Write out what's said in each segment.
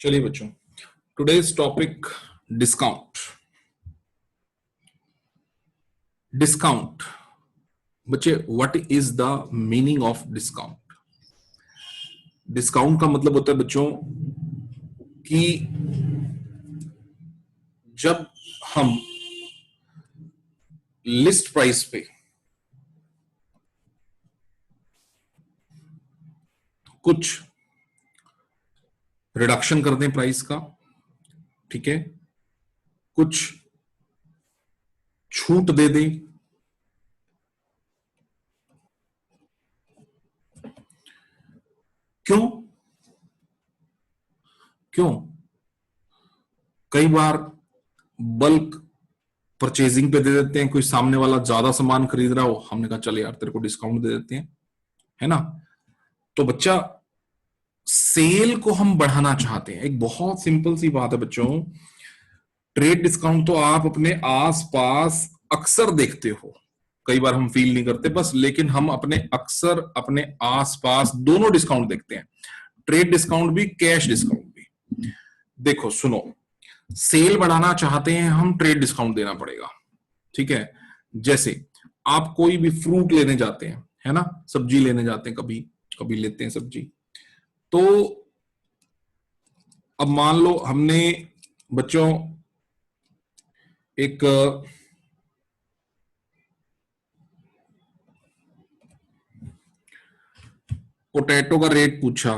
चलिए बच्चों, today's topic discount. Discount बच्चे, what is the meaning of discount? Discount का मतलब होता है बच्चों कि जब हम लिस्ट प्राइस पे कुछ रिडक्शन कर दें प्राइस का, ठीक है, कुछ छूट दे दें, क्यों क्यों कई बार बल्क परचेजिंग पे दे देते हैं। कोई सामने वाला ज्यादा सामान खरीद रहा हो, हमने कहा चल यार तेरे को डिस्काउंट दे देते हैं, है ना। तो बच्चा, सेल को हम बढ़ाना चाहते हैं। एक बहुत सिंपल सी बात है बच्चों, ट्रेड डिस्काउंट तो आप अपने आसपास अक्सर देखते हो, कई बार हम फील नहीं करते बस, लेकिन हम अक्सर अपने आसपास दोनों डिस्काउंट देखते हैं, ट्रेड डिस्काउंट भी, कैश डिस्काउंट भी। देखो सुनो, सेल बढ़ाना चाहते हैं हम, ट्रेड डिस्काउंट देना पड़ेगा, ठीक है। जैसे आप कोई भी फ्रूट लेने जाते हैं, है ना, सब्जी लेने जाते हैं, कभी कभी लेते हैं सब्जी। तो अब मान लो हमने बच्चों एक पोटैटो का रेट पूछा,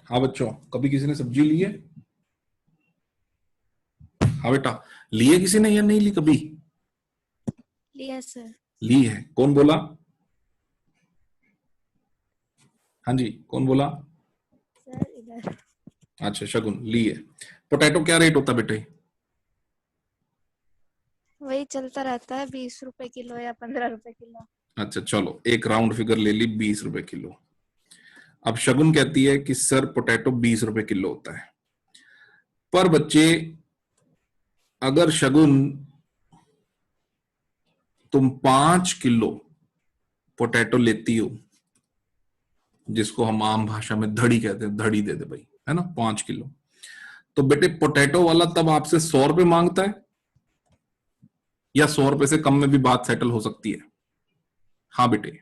हाँ बच्चों, कभी किसी ने सब्जी ली है? हाँ बेटा, ली है किसी ने या नहीं ली कभी? लिया सर। ली है। कौन बोला? हाँ जी, कौन बोला? सर इधर। अच्छा, शगुन ली है। पोटैटो क्या रेट होता है बेटे? वही चलता रहता है, 20 रुपए किलो या 15 रुपए किलो। अच्छा चलो, एक राउंड फिगर ले ली, 20 रुपए किलो। अब शगुन कहती है कि सर पोटैटो 20 रुपए किलो होता है। पर बच्चे, अगर शगुन तुम 5 किलो पोटैटो लेती हो, जिसको हम आम भाषा में धड़ी कहते हैं, धड़ी दे दे भाई, है ना, 5 किलो, तो बेटे पोटैटो वाला तब आपसे 100 रुपए मांगता है, या 100 रुपए से कम में भी बात सेटल हो सकती है? हाँ बेटे,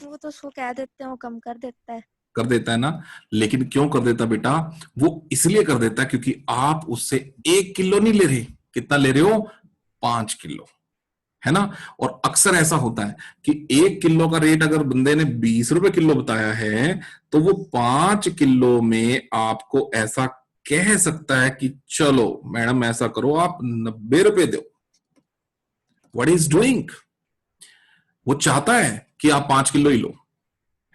वो तो उसको कह देते हैं, वो कम कर देता है। कर देता है ना। लेकिन क्यों कर देता बेटा? वो इसलिए कर देता है क्योंकि आप उससे 1 किलो नहीं ले रहे। कितना ले रहे हो? 5 किलो, है ना। और अक्सर ऐसा होता है कि 1 किलो का रेट अगर बंदे ने 20 रुपए किलो बताया है, तो वो 5 किलो में आपको ऐसा कह सकता है कि चलो मैडम ऐसा करो, आप 90 रुपए दो। What is doing? वो चाहता है कि आप 5 किलो ही लो,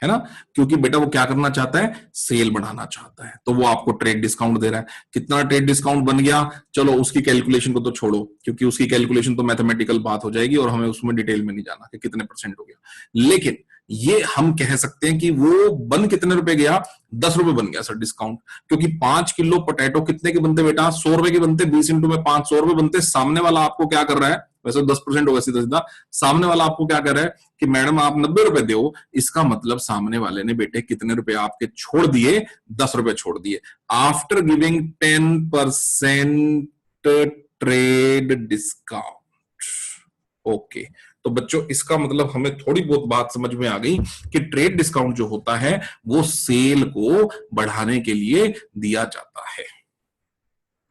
है ना, क्योंकि बेटा वो क्या करना चाहता है? सेल बढ़ाना चाहता है। तो वो आपको ट्रेड डिस्काउंट दे रहा है। कितना ट्रेड डिस्काउंट बन गया? चलो उसकी कैलकुलेशन को तो छोड़ो, क्योंकि उसकी कैलकुलेशन तो मैथमेटिकल बात हो जाएगी और हमें उसमें डिटेल में नहीं जाना कि कितने परसेंट हो गया। लेकिन ये हम कह सकते हैं कि वो बन कितने रुपए गया? 10 रुपए बन गया सर डिस्काउंट, क्योंकि 5 किलो पोटैटो कितने के बनते बेटा? 100 रुपए के बनते। 20 इंटू में 5, 100 रुपए बनते। सामने वाला आपको क्या कर रहा है? वैसे 10% होगा सीधा सीधा। सामने वाला आपको क्या कर रहा है कि मैडम आप 90 रुपए दो। इसका मतलब सामने वाले ने बेटे कितने रुपए आपके छोड़ दिए? 10 रुपए छोड़ दिए, after giving 10% trade discount. Okay, तो बच्चों इसका मतलब हमें थोड़ी बहुत बात समझ में आ गई कि ट्रेड डिस्काउंट जो होता है वो सेल को बढ़ाने के लिए दिया जाता है।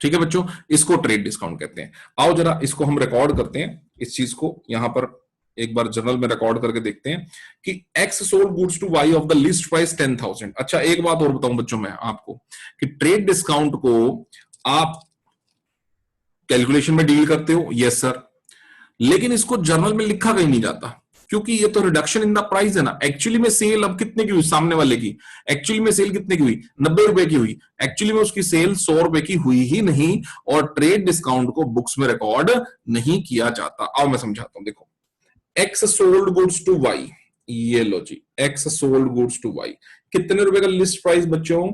ठीक है बच्चों, इसको ट्रेड डिस्काउंट कहते हैं। आओ जरा इसको हम रिकॉर्ड करते हैं, इस चीज को यहां पर एक बार जर्नल में रिकॉर्ड करके देखते हैं कि X sold goods to Y of the list price 10,000। अच्छा, एक बात और बताऊं बच्चों मैं आपको कि ट्रेड डिस्काउंट को आप कैलकुलेशन में डील करते हो, यस सर, लेकिन इसको जर्नल में लिखा कहीं नहीं जाता, क्योंकि ये तो रिडक्शन इन द प्राइस है ना। एक्चुअली में सेल अब कितने की हुई सामने वाले की? एक्चुअली में सेल कितने की हुई? 90 रुपए की हुई। एक्चुअली में उसकी सेल 100 रुपए की हुई ही नहीं, और ट्रेड डिस्काउंट को बुक्स में रिकॉर्ड नहीं किया जाता। आओ मैं समझाता हूं, देखो, X sold goods to Y, ये लो जी, X sold goods to Y, कितने रुपए का लिस्ट प्राइस बच्चों?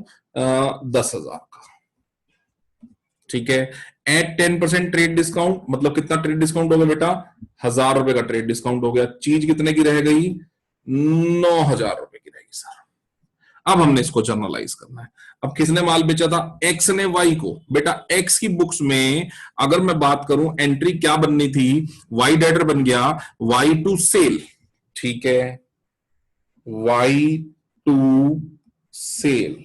10,000 का, ठीक है। एट 10% ट्रेड डिस्काउंट, मतलब कितना ट्रेड डिस्काउंट हो गया बेटा, 1000 रुपए का ट्रेड डिस्काउंट हो गया। चीज कितने की रह गई, 9000 रुपए की रहेगी सर। अब हमने इसको जर्नलाइज करना है। अब किसने माल बेचा था, एक्स ने वाई को। बेटा एक्स की बुक्स में अगर मैं बात करूं, एंट्री क्या बननी थी, वाई डेटर बन गया, वाई टू सेल, ठीक है, वाई टू सेल।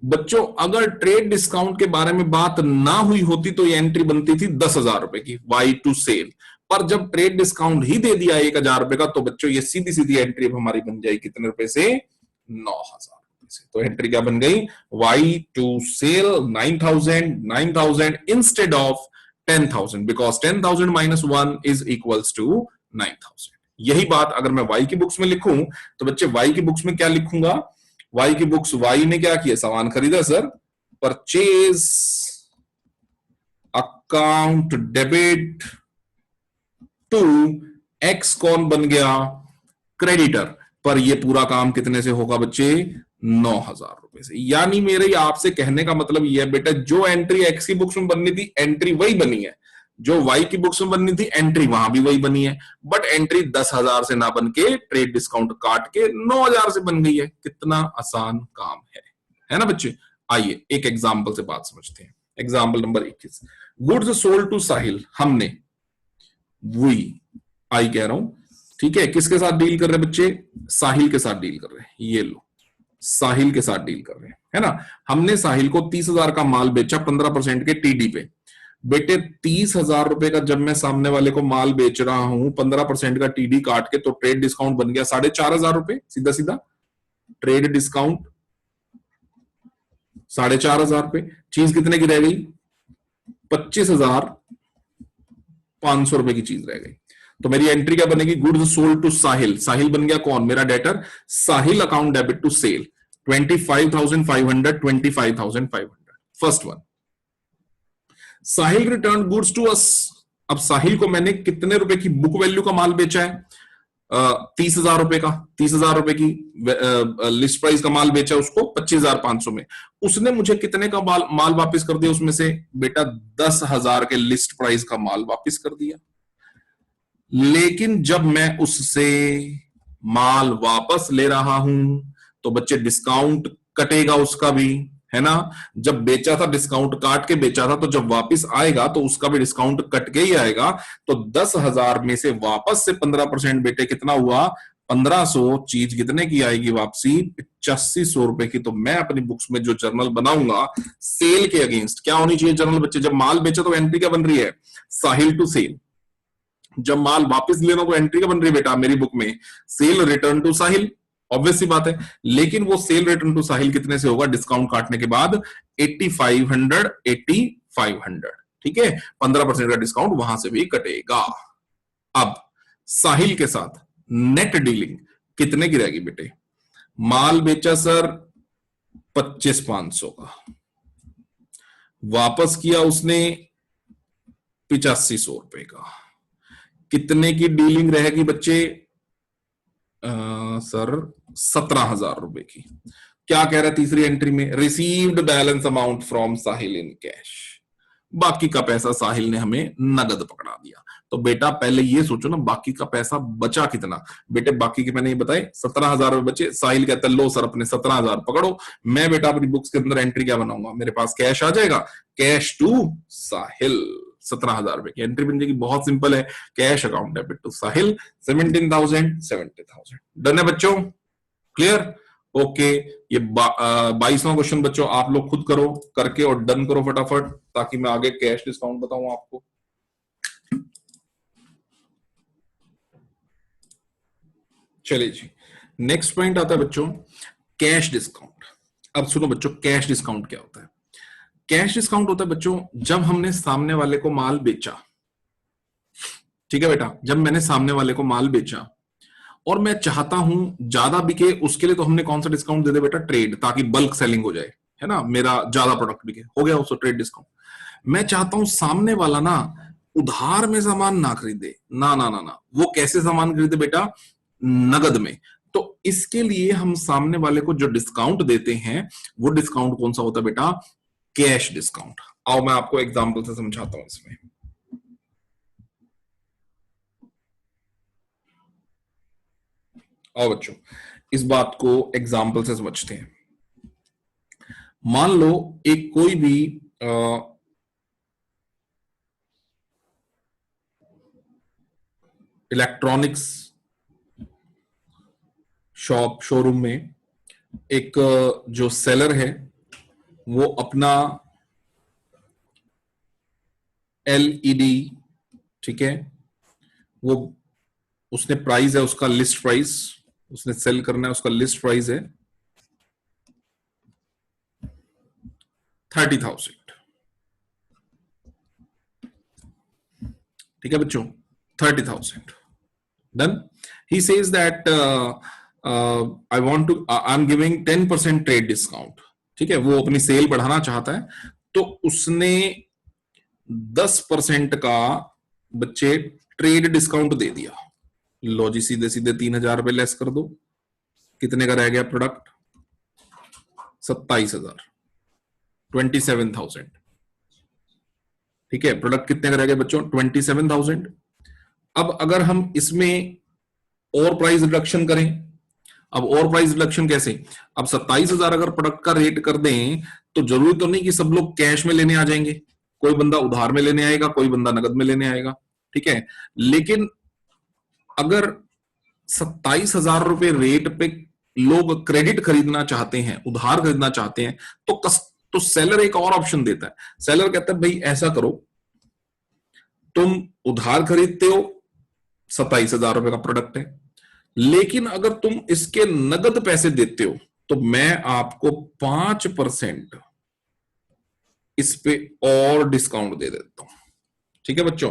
बच्चों अगर ट्रेड डिस्काउंट के बारे में बात ना हुई होती तो ये एंट्री बनती थी 10,000 रुपए की, वाई टू सेल। पर जब ट्रेड डिस्काउंट ही दे दिया 1,000 रुपए का, तो बच्चों ये सीधी सीधी एंट्री अब हमारी बन जाएगी कितने रुपए से, 9,000 से। तो एंट्री क्या बन गई, Y to sale 9,000 instead of 10,000, because 10,000 minus 1 is equals to 9,000। यही बात अगर मैं वाई की बुक्स में लिखूं तो बच्चे वाई की बुक्स में क्या लिखूंगा, वाई की बुक्स, वाई ने क्या किया, सामान खरीदा sir, purchase account debit to X, कौन बन गया, क्रेडिटर। पर ये पूरा काम कितने से होगा बच्चे, 9,000 रुपए से। यानी मेरे आपसे कहने का मतलब यह है बेटा, जो एंट्री एक्स की बुक्स में बननी थी एंट्री वही बनी है, जो वाई की बुक्स में बननी थी एंट्री वहां भी वही बनी है, बट एंट्री 10,000 से ना बन के ट्रेड डिस्काउंट काट के 9,000 से बन गई है। कितना आसान काम है ना बच्चे। आइए एक एग्जाम्पल से बात समझते हैं। Example number 21, goods sold to Sahil. हमने, वी, आई कह रहा हूं, ठीक है, किसके साथ डील कर रहे हैं बच्चे, साहिल के साथ डील कर रहे हैं। ये लो, साहिल के साथ डील कर रहे हैं, है ना। हमने साहिल को 30,000 का माल बेचा 15% के टीडी पे। बेटे 30,000 का जब मैं सामने वाले को माल बेच रहा हूं 15% का टीडी काट के, तो ट्रेड डिस्काउंट बन गया 4,500 सीधा सीधा। Trade discount 4,500। चीज कितने की रह गई, 25,500 की चीज रह गई। तो मेरी एंट्री क्या बनेगी, goods sold to Sahil. Sahil बन गया कौन, मेरा debtor. Sahil account debit to sale 25,500, 25,500। First one, Sahil return goods to us. अब साहिल को मैंने कितने रुपए की बुक वैल्यू का माल बेचा है, 30,000 का। 30,000 की लिस्ट प्राइस का माल बेचा उसको 25,500 में। उसने मुझे कितने का माल वापस कर दिया, उसमें से बेटा 10,000 के लिस्ट प्राइस का माल वापस कर दिया। लेकिन जब मैं उससे माल वापस ले रहा हूं तो बच्चे डिस्काउंट कटेगा उसका भी, है ना। जब बेचा था डिस्काउंट काट के बेचा था, तो जब वापस आएगा तो उसका भी डिस्काउंट कट के ही आएगा। तो 10,000 में से वापस से 15% बेटे कितना हुआ, 1,500। चीज कितने की आएगी वापसी, 8500 रुपए की। तो मैं अपनी बुक्स में जो जर्नल बनाऊंगा सेल के अगेंस्ट, क्या होनी चाहिए जर्नल बच्चे, जब माल बेचा तो एंट्री क्या बन रही है, साहिल टू सेल। जब माल वापस लेना तो एंट्री क्या बन रही है बेटा मेरी बुक में, sale return to Sahil. Obvious सी बात है। लेकिन वो सेल रिटर्न टू साहिल कितने से होगा, डिस्काउंट काटने के बाद 8,500। ठीक है, 15% का डिस्काउंट वहां से भी कटेगा। अब साहिल के साथ नेट डीलिंग कितने की रहेगी बेटे, माल बेचा सर 25,500 का, वापस किया उसने 8500 रुपए का। कितने की डीलिंग रहेगी बच्चे, सर 17,000 रुपए की। क्या कह रहा है तीसरी एंट्री में, received balance amount from Sahil in cash. बाकी का पैसा साहिल ने हमें नगद पकड़ा दिया। तो बेटा पहले ये सोचो ना, बाकी का पैसा बचा कितना। बेटे बाकी के मैंने ये बताए 17,000 रुपए बचे। साहिल कहता है लो सर अपने 17,000 पकड़ो। मैं बेटा अपनी बुक्स के अंदर एंट्री क्या बनाऊंगा, मेरे पास कैश आ जाएगा, कैश टू साहिल। 17,000 रुपए की एंट्री बन जाएगी, बहुत सिंपल है। Cash account debit to Sahil 17,000, 70,000। Done है बच्चों, क्लियर, ओके। ये 22वां क्वेश्चन बच्चों आप लोग खुद करो, करके और डन करो फटाफट, ताकि मैं आगे कैश डिस्काउंट बताऊं आपको। चलिए जी, नेक्स्ट पॉइंट आता है बच्चों कैश डिस्काउंट। अब सुनो बच्चों, कैश डिस्काउंट क्या होता है। कैश डिस्काउंट होता है बच्चों जब हमने सामने वाले को माल बेचा, ठीक है बेटा, जब मैंने सामने वाले को माल बेचा और मैं चाहता हूं ज्यादा बिके, उसके लिए तो हमने कौन सा डिस्काउंट दे दे बेटा, ट्रेड, ताकि बल्क सेलिंग हो जाए, है ना, मेरा ज्यादा प्रोडक्ट बिके, हो गया उसको ट्रेड डिस्काउंट। मैं चाहता हूं सामने वाला ना उधार में सामान ना खरीदे, ना ना ना ना, वो कैसे सामान खरीदे बेटा, नगद में। तो इसके लिए हम सामने वाले को जो डिस्काउंट देते हैं वो डिस्काउंट कौन सा होता है बेटा, कैश डिस्काउंट। आओ मैं आपको एग्जाम्पल से समझाता हूं इसमें। आओ बच्चों इस बात को एग्जाम्पल से समझते हैं। मान लो एक कोई भी इलेक्ट्रॉनिक्स शॉप शोरूम में एक जो सेलर है वो अपना एलईडी, ठीक है, वो उसने प्राइस है उसका लिस्ट प्राइस, उसने सेल करना है, उसका लिस्ट प्राइस है 30,000। ठीक है बच्चों, 30,000 done. He says that I want to, I am giving 10% trade discount. ठीक है, वो अपनी सेल बढ़ाना चाहता है तो उसने 10% का बच्चे ट्रेड डिस्काउंट दे दिया। लो जी सीधे सीधे 3,000 रुपए लेस कर दो, कितने का रह गया प्रोडक्ट? 27,000, 27,000। ठीक है, प्रोडक्ट कितने का रह गया बच्चों? 27,000। अब अगर हम इसमें और प्राइस रिडक्शन करें, अब और प्राइस रिडक्शन कैसे? अब 27,000 अगर प्रोडक्ट का रेट कर दें तो जरूरी तो नहीं कि सब लोग कैश में लेने आ जाएंगे, कोई बंदा उधार में लेने आएगा, कोई बंदा नगद में लेने आएगा। ठीक है, लेकिन अगर 27,000 रुपए रेट पे लोग क्रेडिट खरीदना चाहते हैं, उधार खरीदना चाहते हैं, तो सेलर एक और ऑप्शन देता है। सेलर कहता है भाई ऐसा करो, तुम उधार खरीदते हो, 27,000 रुपए का प्रोडक्ट है, लेकिन अगर तुम इसके नगद पैसे देते हो तो मैं आपको 5% इस पे और डिस्काउंट दे देता हूं। ठीक है बच्चों,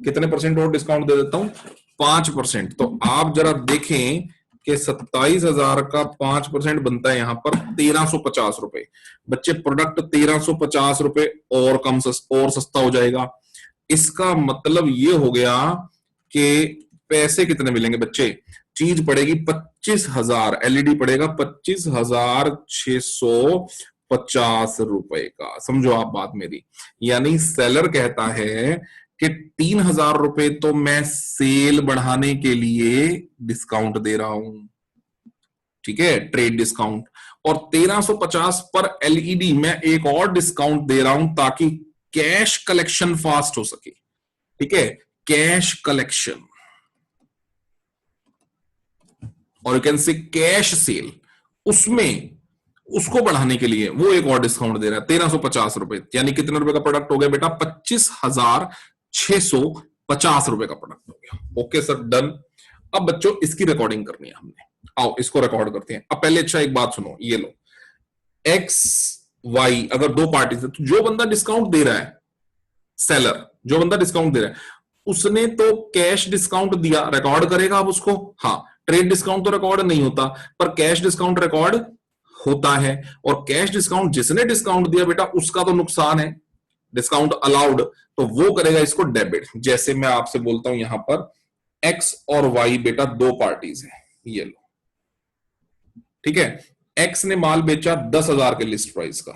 कितने परसेंट और डिस्काउंट दे देता हूं? 5%। तो आप जरा देखें कि 27,000 का 5% बनता है यहां पर 1,350 रुपए। बच्चे प्रोडक्ट 1,350 रुपए और और सस्ता हो जाएगा। इसका मतलब ये हो गया कि पैसे कितने मिलेंगे बच्चे? चीज पड़ेगी 25,000, एलईडी पड़ेगा 25,650 रुपए का। समझो आप बात मेरी, यानी सेलर कहता है कि 3,000 रुपए तो मैं सेल बढ़ाने के लिए डिस्काउंट दे रहा हूं, ठीक है, ट्रेड डिस्काउंट, और 1,350 पर एलईडी मैं एक और डिस्काउंट दे रहा हूं ताकि कैश कलेक्शन फास्ट हो सके। ठीक है, कैश कलेक्शन, और you can say cash cell, उसमें उसको बढ़ाने के लिए वो एक और डिस्काउंट दे रहा है 1,350 रुपए। यानी कितने रुपए का प्रोडक्ट हो गया बेटा? 25,650 रुपए का प्रोडक्ट हो गया। Okay sir, done. अब बच्चों इसकी रिकॉर्डिंग करनी है हमने, आओ इसको रिकॉर्ड करते हैं। अब पहले अच्छा एक बात सुनो, ये लो, एक्स वाई अगर दो पार्टी से, तो जो बंदा डिस्काउंट दे रहा है, सेलर जो बंदा डिस्काउंट दे रहा है, उसने तो कैश डिस्काउंट दिया, रिकॉर्ड करेगा आप उसको? हाँ, ट्रेड डिस्काउंट तो रिकॉर्ड नहीं होता, पर कैश डिस्काउंट रिकॉर्ड होता है। और कैश डिस्काउंट जिसने डिस्काउंट दिया बेटा उसका तो नुकसान है, डिस्काउंट अलाउड, तो वो करेगा इसको डेबिट। जैसे मैं आपसे बोलता हूं यहां पर एक्स और वाई बेटा दो पार्टीज है, ये लो, ठीक है, एक्स ने माल बेचा 10,000 के लिस्ट प्राइस का,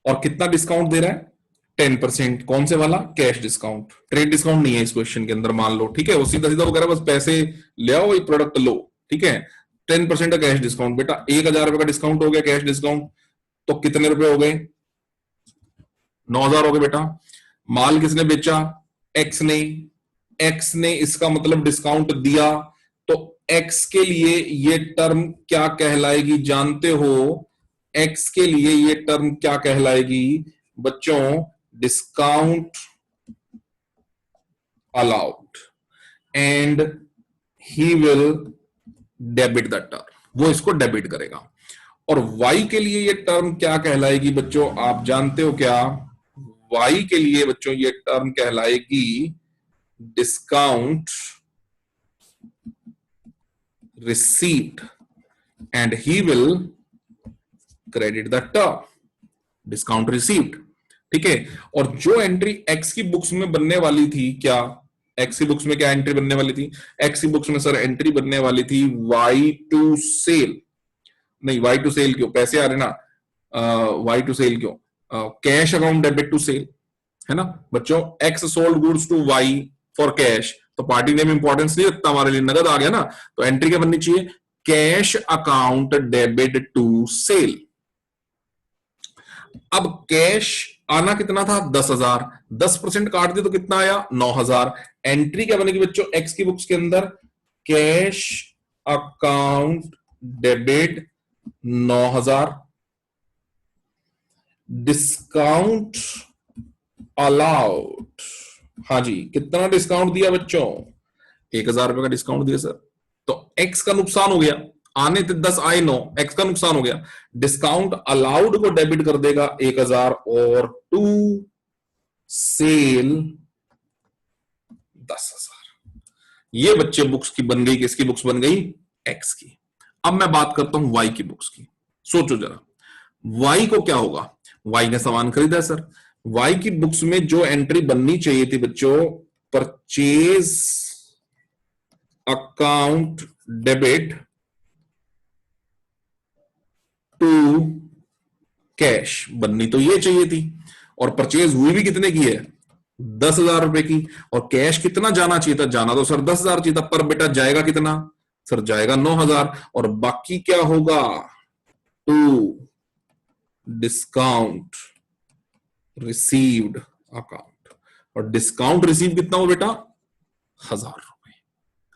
और कितना डिस्काउंट दे रहा है? 10%। कौन से वाला? Cash discount. ट्रेड डिस्काउंट नहीं है इस क्वेश्चन के अंदर, मान लो, ठीक है, वो सीधा सीधा वगैरह बस पैसे ले आओ, वही प्रोडक्ट लो, ठीक है। 10% का कैश डिस्काउंट बेटा, 1,000 रुपए का डिस्काउंट हो गया कैश डिस्काउंट, तो कितने रुपए हो गए? 9,000 हो गए बेटा। माल किसने बेचा? एक्स ने। एक्स ने इसका मतलब डिस्काउंट दिया, तो एक्स के लिए ये टर्म क्या कहलाएगी जानते हो? एक्स के लिए ये टर्म क्या कहलाएगी बच्चों? Discount allowed, and he will debit the term, वो इसको डेबिट करेगा। और वाई के लिए ये टर्म क्या कहलाएगी बच्चों, आप जानते हो क्या? वाई के लिए बच्चों ये टर्म कहलाएगी discount receipt, and he will credit the term, discount received. ठीक है, और जो एंट्री एक्स की बुक्स में बनने वाली थी क्या? एक्स की बुक्स में क्या एंट्री बनने वाली थी? एक्स की बुक्स में सर एंट्री बनने वाली थी वाई टू सेल। नहीं, वाई टू सेल क्यों, पैसे आ रहे ना, वाई टू सेल क्यों, cash account debit to sale, है ना बच्चों। X sold goods to Y for cash, तो पार्टी नेम इंपॉर्टेंस नहीं रखता हमारे लिए, नगद आ गया ना, तो एंट्री क्या बननी चाहिए? Cash account debit to sale. अब कैश आना कितना था? 10,000, 10% काट दे तो कितना आया? 9,000। एंट्री क्या बनेगी बच्चों एक्स की बुक्स के अंदर? Cash account debit 9,000, discount allowed, हाँ जी, कितना डिस्काउंट दिया बच्चों? 1,000 रुपए का डिस्काउंट दिया सर। तो एक्स का नुकसान हो गया, आने थे 10 आए 9, एक्स का नुकसान हो गया। डिस्काउंट अलाउड को डेबिट कर देगा 1,000 और टू सेल 10,000। ये बच्चे बुक्स की बन गई, किसकी बुक्स बन गई? एक्स की। अब मैं बात करता हूं वाई की बुक्स की। सोचो जरा, वाई को क्या होगा? वाई ने सामान खरीदा है सर, वाई की बुक्स में जो एंट्री बननी चाहिए थी बच्चों, purchase account debit to cash, बननी तो ये चाहिए थी। और परचेज हुई भी कितने की है? 10,000 रुपए की। और कैश कितना जाना चाहिए था? जाना तो सर 10,000 चाहिए था, पर बेटा जाएगा कितना? सर जाएगा 9,000। और बाकी क्या होगा? To discount received account. और डिस्काउंट रिसीव कितना हो बेटा? 1,000 रुपए।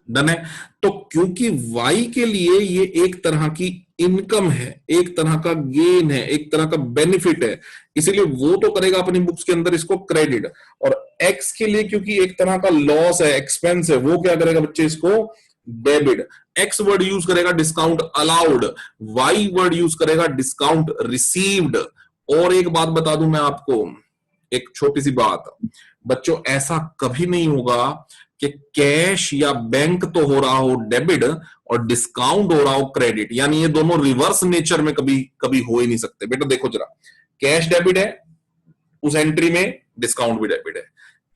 डन है। तो क्योंकि वाई के लिए ये एक तरह की इनकम है, एक तरह का गेन है, एक तरह का बेनिफिट है, इसीलिए वो तो करेगा अपनी बुक्स के अंदर इसको क्रेडिट। और एक्स के लिए क्योंकि एक तरह का लॉस है, एक्सपेंस है, वो क्या करेगा बच्चे? इसको डेबिट। एक्स वर्ड यूज करेगा discount allowed, Y word use करेगा डिस्काउंट रिसीव्ड। और एक बात बता दूं मैं आपको, एक छोटी सी बात बच्चों, ऐसा कभी नहीं होगा कि कैश या बैंक तो हो रहा हो डेबिट और डिस्काउंट हो रहा हो क्रेडिट, यानी ये दोनों रिवर्स नेचर में कभी कभी हो ही नहीं सकते। बेटा देखो जरा, कैश डेबिट है, उस एंट्री में डिस्काउंट भी डेबिट है।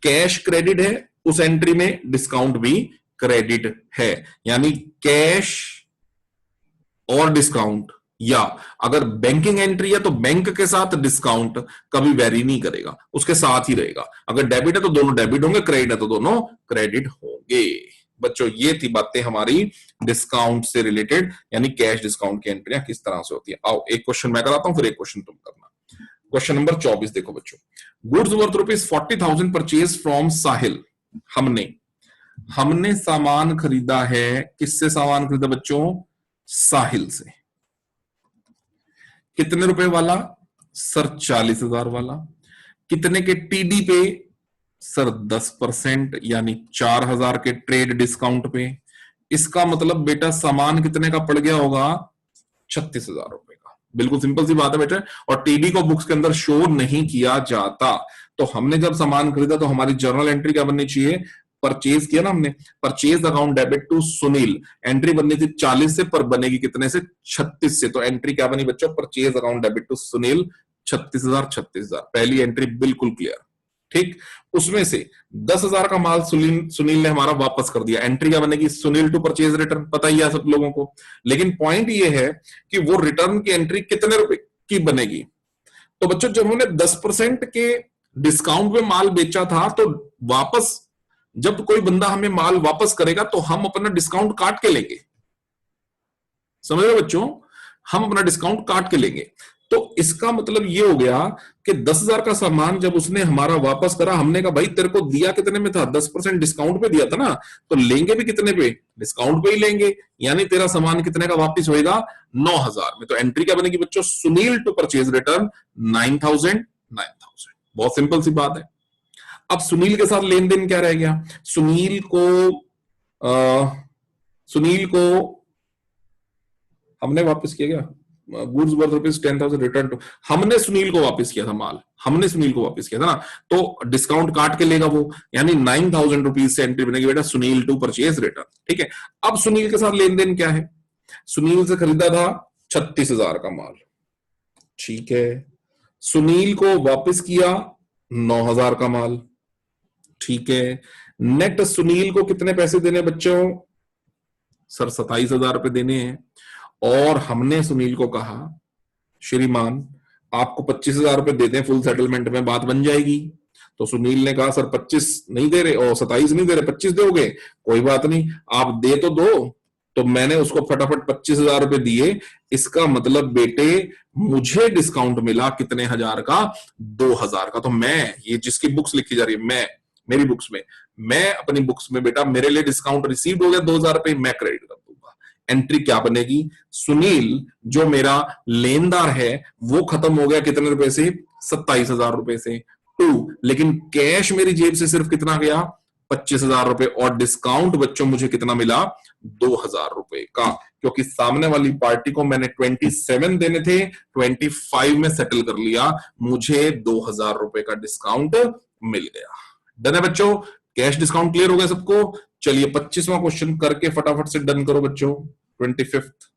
कैश क्रेडिट है, उस एंट्री में डिस्काउंट भी क्रेडिट है। यानी कैश और डिस्काउंट, या अगर बैंकिंग एंट्री है तो बैंक के साथ डिस्काउंट कभी वेरी नहीं करेगा, उसके साथ ही रहेगा। अगर डेबिट है तो दोनों डेबिट होंगे, क्रेडिट है तो दोनों क्रेडिट होंगे। बच्चों ये थी बातें हमारी डिस्काउंट से रिलेटेड, यानी कैश डिस्काउंट की एंट्रियां किस तरह से होती है। आओ एक क्वेश्चन मैं कराता हूं, फिर एक क्वेश्चन तुम करना। क्वेश्चन नंबर 24 देखो बच्चों, गुड्स वर्थ ₹40,000 परचेज फ्रॉम साहिल। हमने सामान खरीदा है, किससे सामान खरीदा बच्चों? साहिल से। कितने रुपए वाला? सर 40,000 वाला। कितने के टीडी पे? सर 10%, यानी 4,000 के ट्रेड डिस्काउंट पे। इसका मतलब बेटा सामान कितने का पड़ गया होगा? 36,000 रुपए का। बिल्कुल सिंपल सी बात है बेटा। और टीडी को बुक्स के अंदर शो नहीं किया जाता। तो हमने जब सामान खरीदा तो हमारी जर्नल एंट्री क्या बननी चाहिए? परचेज किया ना हमने, purchase account debit to Sunil, entry बननी थी 40 से, पर बनेगी कितने से? 36 से। तो एंट्री क्या बनी बच्चों? Purchase account debit to Sunil 36,000 36,000। पहली एंट्री बिल्कुल क्लियर। ठीक, उसमें से 10,000 का माल सुनील ने हमारा वापस कर दिया, एंट्री क्या बनेगी? सुनील टू परचेज रिटर्न, पता ही है सब लोगों को। लेकिन पॉइंट ये है कि वो रिटर्न की एंट्री कितने रुपए की बनेगी? तो बच्चों जब हमने 10% के डिस्काउंट में माल बेचा था, तो वापस जब कोई बंदा हमें माल वापस करेगा तो हम अपना डिस्काउंट काट के लेंगे। समझ रहे हो बच्चों? हम अपना डिस्काउंट काट के लेंगे। तो इसका मतलब ये हो गया कि 10,000 का सामान जब उसने हमारा वापस करा, हमने कहा भाई तेरे को दिया कितने में था? 10% डिस्काउंट पे दिया था ना, तो लेंगे भी कितने पे? डिस्काउंट पे ही लेंगे। यानी तेरा सामान कितने का वापस होएगा? 9,000 में। तो एंट्री क्या बनेगी बच्चों? Sunil to purchase return 9,000। बहुत सिंपल सी बात है। अब सुनील के साथ लेन देन क्या रह गया? सुनील को हमने वापस किया गया गुड्स वर्थ ₹10,000 रिटर्न टू, हमने सुनील को वापस किया था माल, हमने सुनील को वापस किया था ना, तो डिस्काउंट काट के लेगा वो, यानी 9,000 रुपीज से एंट्री बनेगी बेटा सुनील टू परचेज रिटर्न। ठीक है। अब सुनील के साथ लेन देन क्या है? सुनील से खरीदा था 36,000 का माल, ठीक है। सुनील को वापस किया 9,000 का माल, ठीक है। नेट सुनील को कितने पैसे देने बच्चों? सर 27,000 रुपए देने हैं। और हमने सुनील को कहा श्रीमान आपको 25,000 रुपए देते हैं फुल सेटलमेंट में, बात बन जाएगी। तो सुनील ने कहा सर 25 नहीं दे रहे और 27 नहीं दे रहे, 25 दोगे? कोई बात नहीं, आप दे तो दो। तो मैंने उसको फटाफट 25,000 रुपए दिए। इसका मतलब बेटे मुझे डिस्काउंट मिला कितने हजार का? 2,000 का। तो मैं, ये जिसकी बुक्स लिखी जा रही है, मैं, मेरी बुक्स में, मैं अपनी बुक्स में बेटा मेरे लिए डिस्काउंट रिसीव हो गया 2,000 रुपए, मैं क्रेडिट कर दूंगा। एंट्री क्या बनेगी? सुनील जो मेरा लेनदार है वो खत्म हो गया कितने रुपए से? 27,000 रुपए से। टू, लेकिन कैश मेरी जेब से सिर्फ कितना गया? 25,000 रुपए। और डिस्काउंट बच्चों मुझे कितना मिला? 2,000 रुपए का, क्योंकि सामने वाली पार्टी को मैंने 27 देने थे, 25 में सेटल कर लिया, मुझे 2,000 रुपए का डिस्काउंट मिल गया। डन है बच्चों? कैश डिस्काउंट क्लियर हो गया सबको? चलिए 25वां क्वेश्चन करके फटाफट से डन करो बच्चों। 25th